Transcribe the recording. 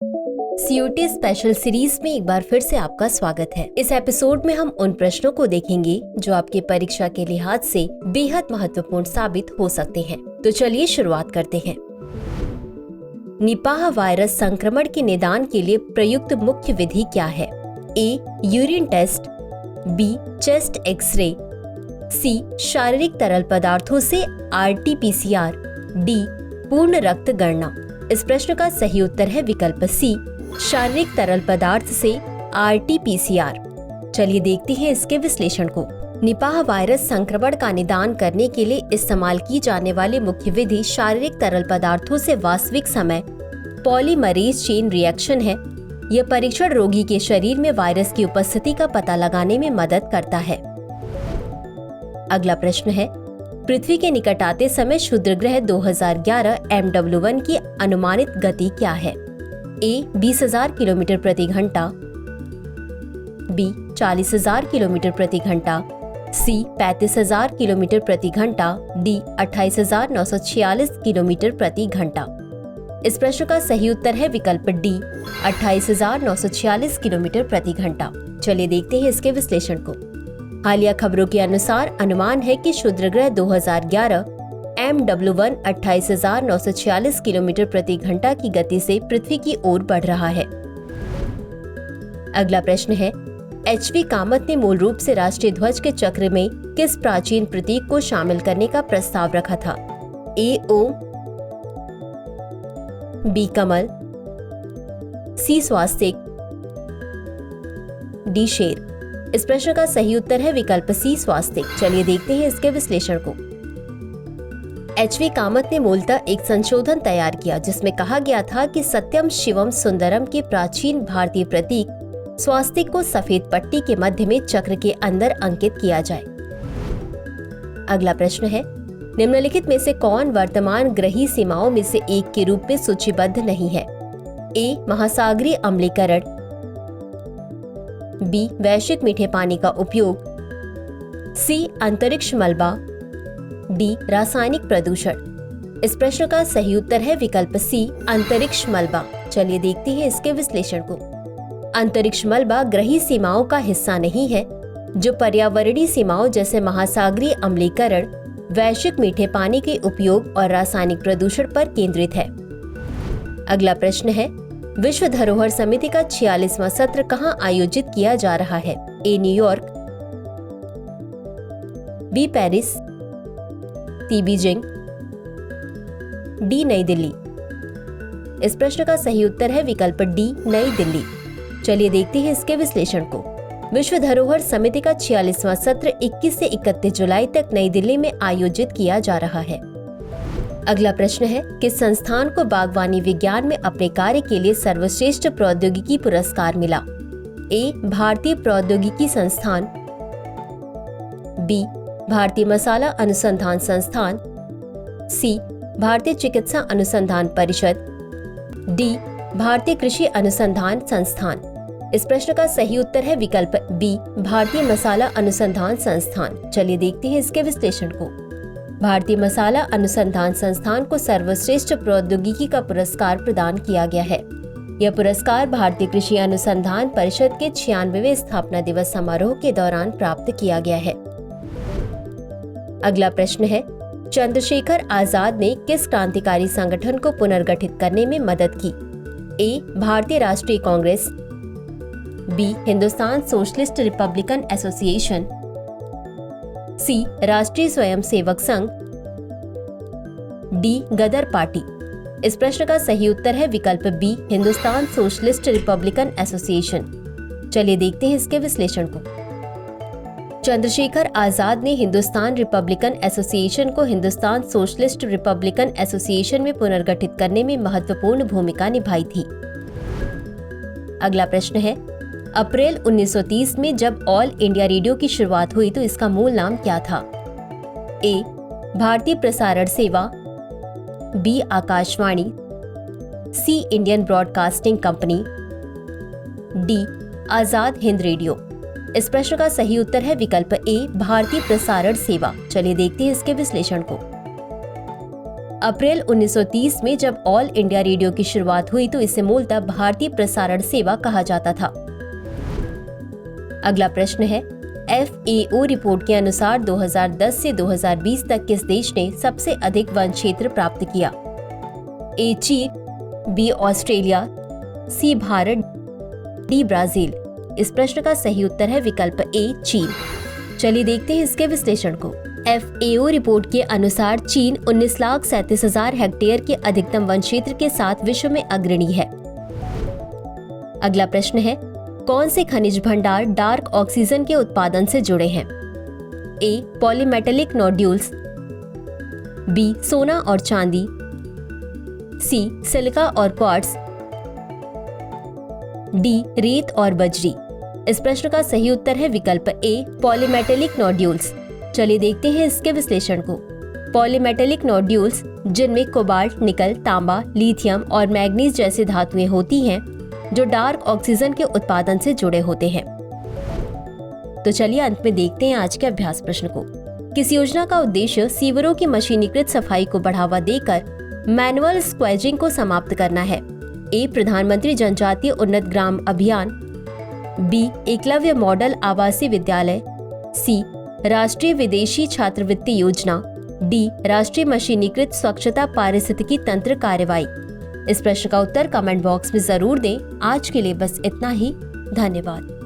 CUT special series में एक बार फिर से आपका स्वागत है। इस एपिसोड में हम उन प्रश्नों को देखेंगे जो आपके परीक्षा के लिहाज से बेहद महत्वपूर्ण साबित हो सकते हैं। तो चलिए शुरुआत करते हैं। निपाह वायरस संक्रमण के निदान के लिए प्रयुक्त मुख्य विधि क्या है? A. Urine test, B. Chest X ray, C. शारीरिक तरल पदार्थों से RT-PCR, डी. पूर्ण रक्त गणना। इस प्रश्न का सही उत्तर है विकल्प सी, शारीरिक तरल पदार्थ से RT-PCR। चलिए देखते हैं इसके विश्लेषण को। निपाह वायरस संक्रमण का निदान करने के लिए इस्तेमाल की जाने वाली मुख्य विधि शारीरिक तरल पदार्थों से वास्तविक समय पॉलीमरेज चेन रिएक्शन है। यह परीक्षण रोगी के शरीर में वायरस की उपस्थिति का पता लगाने में मदद करता है। अगला प्रश्न है, पृथ्वी के निकट आते समय क्षुद्र ग्रह 2011 MW1 की अनुमानित गति क्या है? ए. 20,000 किलोमीटर प्रति घंटा, बी. 40,000 किलोमीटर प्रति घंटा, सी. 35,000 किलोमीटर प्रति घंटा, डी. 28,946 किलोमीटर प्रति घंटा। इस प्रश्न का सही उत्तर है विकल्प डी, 28,946 किलोमीटर प्रति घंटा। चलिए देखते हैं इसके विश्लेषण को। हालिया खबरों के अनुसार अनुमान है कि क्षुद्र ग्रह 2011 MW1 28,946 किलोमीटर प्रति घंटा की गति से पृथ्वी की ओर बढ़ रहा है। अगला प्रश्न है, HV कामत ने मूल रूप से राष्ट्रीय ध्वज के चक्र में किस प्राचीन प्रतीक को शामिल करने का प्रस्ताव रखा था? ए. ओम, बी. कमल, सी. स्वास्तिक, डी. शेर। इस प्रश्न का सही उत्तर है विकल्प सी, स्वास्तिक। चलिए देखते हैं इसके विश्लेषण को। HV कामत ने मूलतः एक संशोधन तैयार किया जिसमें कहा गया था कि सत्यम शिवम सुंदरम के प्राचीन भारतीय प्रतीक स्वास्तिक को सफेद पट्टी के मध्य में चक्र के अंदर अंकित किया जाए। अगला प्रश्न है, निम्नलिखित में से कौन वर्तमान ग्रही सीमाओं में से एक के रूप में सूचीबद्ध नहीं है? ए. महासागरीय अम्लीकरण, बी. वैश्विक मीठे पानी का उपयोग, सी. अंतरिक्ष मलबा, डी. रासायनिक प्रदूषण। इस प्रश्न का सही उत्तर है विकल्प सी, अंतरिक्ष मलबा। चलिए देखते हैं इसके विश्लेषण को। अंतरिक्ष मलबा ग्रही सीमाओं का हिस्सा नहीं है जो पर्यावरणीय सीमाओं जैसे महासागरीय अम्लीकरण, वैश्विक मीठे पानी के उपयोग और रासायनिक प्रदूषण पर केंद्रित है। अगला प्रश्न है, विश्व धरोहर समिति का 46वां सत्र कहां आयोजित किया जा रहा है? A. New York, B. Paris, C. Beijing, D. New Delhi. इस प्रश्न का सही उत्तर है विकल्प डी, नई दिल्ली। चलिए देखते हैं इसके विश्लेषण को। विश्व धरोहर समिति का 46वां सत्र 21 से 31 जुलाई तक नई दिल्ली में आयोजित किया जा रहा है। अगला प्रश्न है, किस संस्थान को बागवानी विज्ञान में अपने कार्य के लिए सर्वश्रेष्ठ प्रौद्योगिकी पुरस्कार मिला? ए. भारतीय प्रौद्योगिकी संस्थान, बी. भारतीय मसाला अनुसंधान संस्थान, सी. भारतीय चिकित्सा अनुसंधान परिषद, डी. भारतीय कृषि अनुसंधान संस्थान। इस प्रश्न का सही उत्तर है विकल्प बी, भारतीय मसाला अनुसंधान संस्थान। चलिए देखते हैं इसके विश्लेषण को। भारतीय मसाला अनुसंधान संस्थान को सर्वश्रेष्ठ प्रौद्योगिकी का पुरस्कार प्रदान किया गया है। यह पुरस्कार भारतीय कृषि अनुसंधान परिषद के 96वें स्थापना दिवस समारोह के दौरान प्राप्त किया गया है। अगला प्रश्न है, चंद्रशेखर आजाद ने किस क्रांतिकारी संगठन को पुनर्गठित करने में मदद की? A. Bharatiya Rashtriya Congress, B. Hindustan Socialist Republican Association, C. Rashtriya Swayamsevak संघ, डी. गदर पार्टी। इस प्रश्न का सही उत्तर है विकल्प B, Hindustan Socialist Republican Association. चलिए देखते हैं इसके विश्लेषण को। चंद्रशेखर आजाद ने हिंदुस्तान रिपब्लिकन एसोसिएशन को हिंदुस्तान सोशलिस्ट रिपब्लिकन एसोसिएशन में पुनर्गठित करने में महत्वपूर्ण भूमिका निभाई थी। अगला प्रश्न है, अप्रैल 1930 में जब ऑल इंडिया रेडियो की शुरुआत हुई तो इसका मूल नाम क्या था? ए. Bharatiya Prasaran Seva, B. Akashvani, C. Indian Broadcasting Company, D. Azad Hind Radio. इस प्रश्न का सही उत्तर है विकल्प ए, भारतीय प्रसारण सेवा। चलिए देखते हैं इसके विश्लेषण को। अप्रैल 1930 में जब ऑल इंडिया रेडियो की शुरुआत हुई तो इसे मूलतः भारतीय प्रसारण सेवा कहा जाता था। अगला प्रश्न है, FAO रिपोर्ट के अनुसार 2010 से 2020 तक किस देश ने सबसे अधिक वन क्षेत्र प्राप्त किया? A चीन, B Australia, C Bharat, D Brazil. इस प्रश्न का सही उत्तर है विकल्प A चीन। चलिए देखते हैं इसके विश्लेषण को। FAO रिपोर्ट के अनुसार चीन 19,37,000 हेक्टेयर के अधिकतम वन क्षेत्र के साथ विश्व में अग्रणी है। अगला प्रश्न है, कौन से खनिज भंडार डार्क ऑक्सीजन के उत्पादन से जुड़े हैं? A पॉलीमेटेलिक नोड्यूल्स, B सोना और चांदी, C सिलिका और क्वार्ट्ज, D रेत और बजरी। इस प्रश्न का सही उत्तर है विकल्प A पॉलीमेटेलिक नोड्यूल्स। चलिए देखते हैं इसके विश्लेषण को। पॉलीमेटेलिक नोड्यूल्स, जिनमें कोबाल्ट, निकल, तांबा, लिथियम और मैग्नीज जैसी धातुएं होती हैं, जो डार्क ऑक्सीजन के उत्पादन से जुड़े होते हैं। तो चलिए अंत में देखते हैं आज के अभ्यास प्रश्न को। किस योजना का उद्देश्य सीवरों की मशीनीकृत सफाई को बढ़ावा देकर मैनुअल स्क्वैजिंग को समाप्त करना है? A प्रधानमंत्री जनजातीय उन्नत ग्राम अभियान, B एकलव्य मॉडल आवासीय विद्यालय, C राष्ट्रीय विदेशी छात्रवृत्ति योजना, D राष्ट्रीय मशीनीकृत स्वच्छता पारिस्थितिकी तंत्र कार्रवाई। इस प्रश्न का उत्तर कमेंट बॉक्स में जरूर दें। आज के लिए बस इतना ही। धन्यवाद।